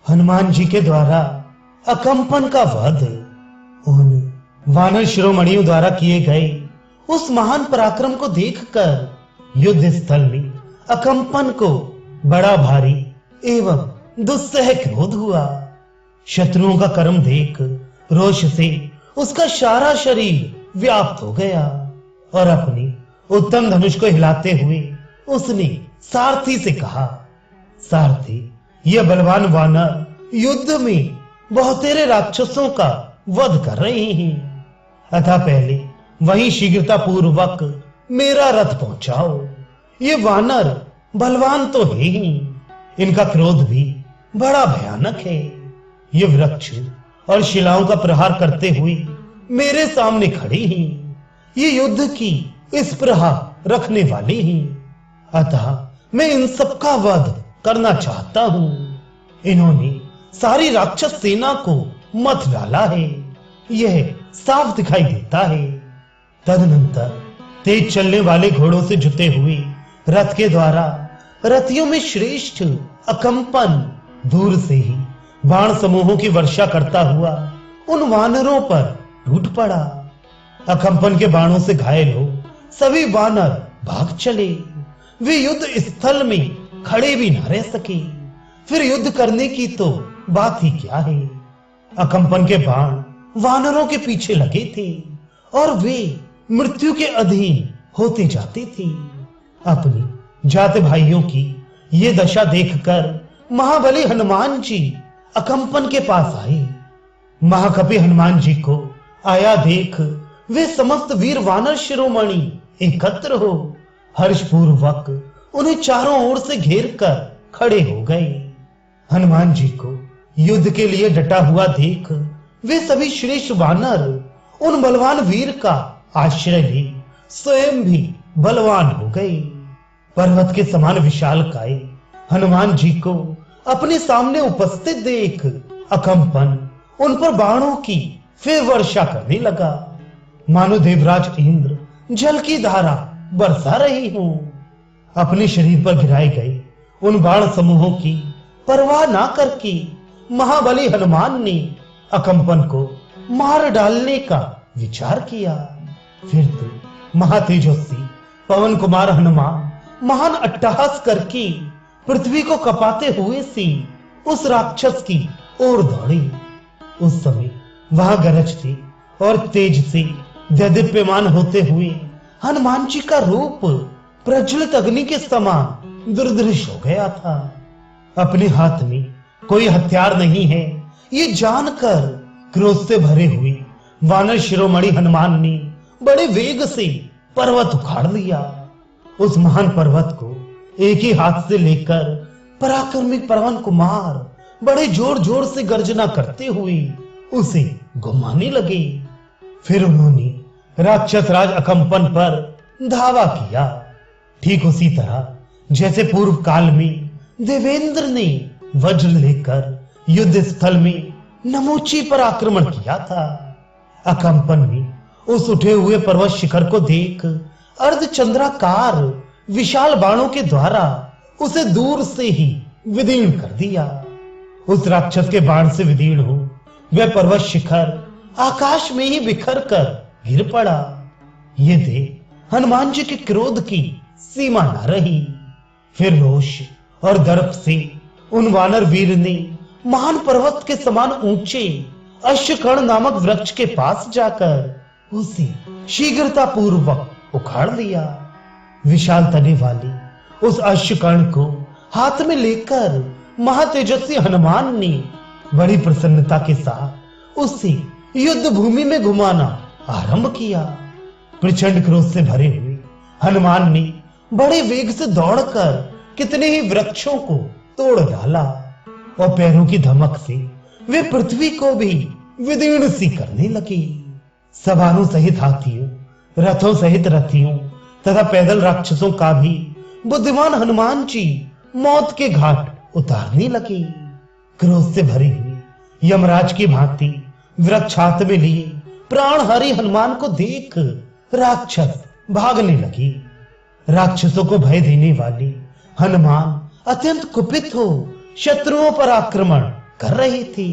हनुमान जी के द्वारा अकंपन का वध उन वानर शिरोमणियों द्वारा किए गए उस महान पराक्रम को देखकर युद्ध स्थल में अकंपन को बड़ा भारी एवं दुस्सह क्रोध हुआ। शत्रुओं का कर्म देख रोष से उसका सारा शरीर व्याप्त हो गया और अपनी उत्तम धनुष को हिलाते हुए उसने सारथी से कहा, सारथी, यह बलवान वानर युद्ध में बहुतेरे राक्षसों का वध कर रहे हैं, अतः पहले वहीं शीघ्रता पूर्वक मेरा रथ पहुंचाओ। ये वानर बलवान तो है ही, इनका क्रोध भी बड़ा भयानक है। ये वृक्ष और शिलाओं का प्रहार करते हुए मेरे सामने खड़े हैं। ये युद्ध की इस प्रहार रखने वाले हैं, अतः मैं इन सबका वध करना चाहता हूं। इन्होंने सारी राक्षस सेना को मत डाला है, यह साफ दिखाई देता है। तदनंतर तेज चलने वाले घोड़ों से जुते हुए रथ के द्वारा रथियों में श्रेष्ठ अकंपन दूर से ही बाण समूहों की वर्षा करता हुआ उन वानरों पर टूट पड़ा। अकंपन के बाणों से घायल हो सभी वानर भाग चले। वे युद्ध स्थल में खड़े भी न रह सके, फिर युद्ध करने की तो बात ही क्या है। अकंपन के बाण वानरों के पीछे लगे थे और वे मृत्यु के अधीन होते जाते थे। अपनी जात भाइयों की ये दशा देखकर महाबली हनुमान जी अकंपन के पास आए। महाकपि हनुमान जी को आया देख वे समस्त वीर वानर शिरोमणि एकत्र हो हर्षपूर्वक उन्हें चारों ओर से घेर कर खड़े हो गए। हनुमान जी को युद्ध के लिए डटा हुआ देख वे सभी श्रेष्ठ वानर उन बलवान वीर का आश्रय ले स्वयं भी बलवान हो गए। पर्वत के समान विशालकाय हनुमान जी को अपने सामने उपस्थित देख अकंपन उन पर बाणों की फिर वर्षा करने लगा, मानो देवराज इंद्र जल की धारा बरसा रही हो। अपने शरीर पर गिराए गए उन बाण समूहों की परवाह ना करके महाबली हनुमान ने अकंपन को मार डालने का विचार किया। फिर तो महातेजस्वी पवन कुमार हनुमान महान अट्टहास करके पृथ्वी को कपाते हुए से उस राक्षस की ओर दौड़े। उस समय वहां गरजते और तेज से देदीप्यमान होते हुए हनुमान जी का रूप प्रज्वलित अग्नि के समान दुर्दृश्य हो गया था। अपने हाथ में कोई हथियार नहीं है ये जानकर क्रोध से भरे हुए वानर शिरोमणि हनुमान ने बड़े वेग से पर्वत उखाड़ लिया। उस महान पर्वत को एक ही हाथ से लेकर पराक्रमी पवन कुमार बड़े जोर जोर से गर्जना करते हुए उसे घुमाने लगे। फिर उन्होंने राक्षस राज अकंपन पर धावा किया, ठीक उसी तरह जैसे पूर्व काल में देवेंद्र ने वज्र लेकर युद्ध स्थल में नमोची पर आक्रमण किया था। अकंपन में उस उठे हुए पर्वत शिखर को देख अर्धचंद्राकार विशाल बाणों के द्वारा उसे दूर से ही विदीर्ण कर दिया। उस राक्षस के बाण से विदीर्ण हो वह पर्वत शिखर आकाश में ही बिखर कर गिर पड़ा। ये देख हनुमान जी के क्रोध की सीमा न रही। फिर रोष और दर्प से उन वानर वीर ने महान पर्वत के समान ऊंचे अश्वकर्ण नामक वृक्ष के पास जाकर उसे शीघ्रता पूर्वक उखाड़ लिया। विशाल तने वाली उस अश्वकर्ण को हाथ में लेकर महातेजस्वी हनुमान ने बड़ी प्रसन्नता के साथ उसे युद्ध भूमि में घुमाना आरंभ किया। प्रचंड क्रोध से भरे हुए हनुमान ने बड़े वेग से दौड़कर कितने ही वृक्षों को तोड़ डाला और पैरों की धमक से वे पृथ्वी को भी विदीर्ण सी करने लगे। सवारों सहित हाथियों, रथों सहित रथियों तथा पैदल राक्षसों का भी बुद्धिमान हनुमान जी मौत के घाट उतारने लगे। क्रोध से भरी हुई यमराज की भांति वृक्ष हाथ में लिए प्राणहारी हनुमान को देख राक्षस भागने लगे। राक्षसों को भय देने वाले हनुमान अत्यंत कुपित हो शत्रुओं पर आक्रमण कर रही थी।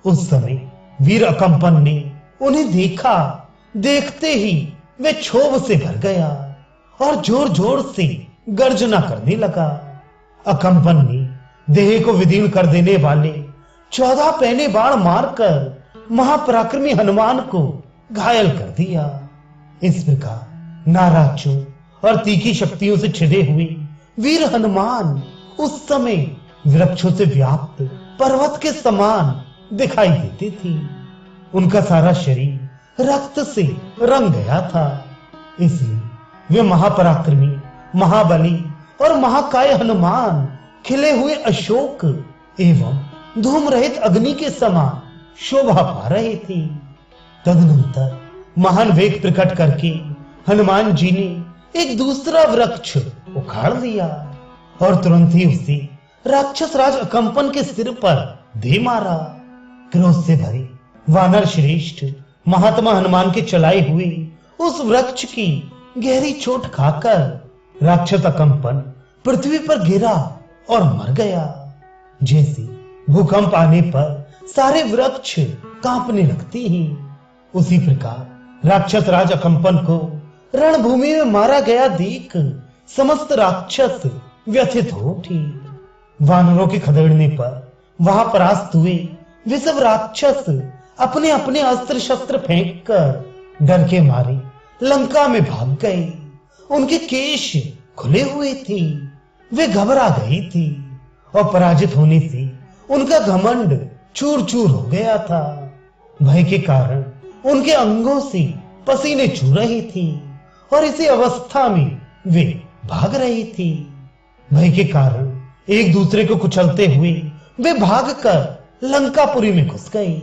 उस समय वीर अकंपन ने उन्हें देखा। देखते ही वे क्षोभ से भर गया और जोर जोर से गर्जना करने लगा। अकंपन ने देह को विदीर्ण कर देने वाले 14 पैने बाण मारकर महापराक्रमी हनुमान को घायल कर दिया। इस प्रकार नाराजों और तीखी शक्तियों से छिदे हुए वीर हनुमान उस समय वृक्षों से व्याप्त पर्वत के समान दिखाई देते थे। उनका सारा शरीर रक्त से रंग गया था। इसलिए वे महापराक्रमी, महाबली और महाकाय हनुमान खिले हुए अशोक एवं धूम रहित अग्नि के समान शोभा पा रहे थे। तदनंतर महान वेग प्रकट करके हनुमान जी ने एक दूसरा वृक्ष उखाड़ लिया और तुरंत ही उसे राक्षस राज अकंपन के सिर पर दे मारा। क्रोध से भरे वानर श्रेष्ठ महात्मा हनुमान के चलाए हुए उस वृक्ष की गहरी चोट खाकर राक्षस अकंपन पृथ्वी पर गिरा और मर गया। जैसे भूकंप आने पर सारे वृक्ष कांपने लगते हैं, उसी प्रकार राक्षस राज अकंपन को रणभूमि में मारा गया देख समस्त राक्षस व्यथित हो उठे। वानरों के खदेड़ने पर वहां परास्त हुए वे सब राक्षस अपने अपने अस्त्र शस्त्र फेंक कर डर के मारे लंका में भाग गए। उनके केश खुले हुए थे, वे घबरा गई थी और पराजित होने से उनका घमंड चूर चूर हो गया था। भय के कारण उनके अंगों से पसीने चू रहे थे और इसी अवस्था में वे भाग रही थी। भय के कारण एक दूसरे को कुचलते हुए वे भागकर लंकापुरी में घुस गए।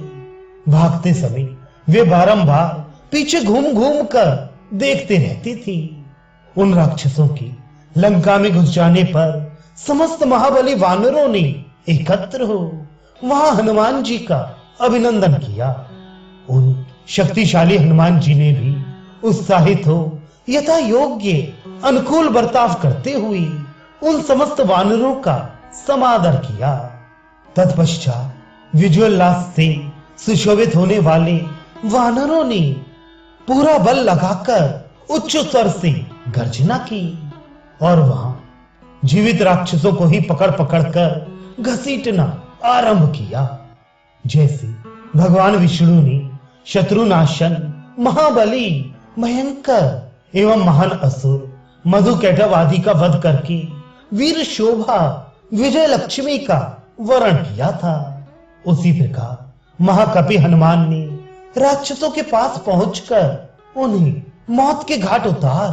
भागते समय वे बारंबार पीछे घूम घूम कर देखते रहती थी। उन राक्षसों की लंका में घुस जाने पर समस्त महाबली वानरों ने एकत्र हो वहां हनुमान जी का अभिनंदन किया। उन शक्तिशाली हनुमान जी ने भी उत्साहित हो यथा योग्य अनुकूल बर्ताव करते हुए उन समस्त वानरों का समादर किया। तत्पश्चात विजयोल्लास से सुशोभित होने वाले वानरों ने पूरा बल लगाकर उच्च स्वर से गर्जना की और वहां जीवित राक्षसों को ही पकड़ पकड़ कर घसीटना आरंभ किया। जैसे भगवान विष्णु ने शत्रुनाशन, महाबली, भयंकर एवं महान असुर मधुकैटभ आदि का वध करके वीर शोभा विजय लक्ष्मी का वर्ण किया था, उसी प्रकार महाकपि हनुमान ने राक्षसों के पास पहुंचकर उन्हें मौत के घाट उतार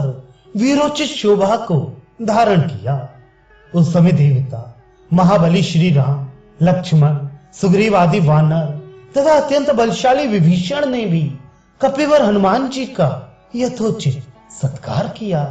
वीरोचित शोभा को धारण किया। उस समय देवता महाबली श्री राम, लक्ष्मण, सुग्रीव आदि वानर तथा अत्यंत बलशाली विभीषण ने भी कपिवर हनुमान जी का यथोचित सत्कार किया।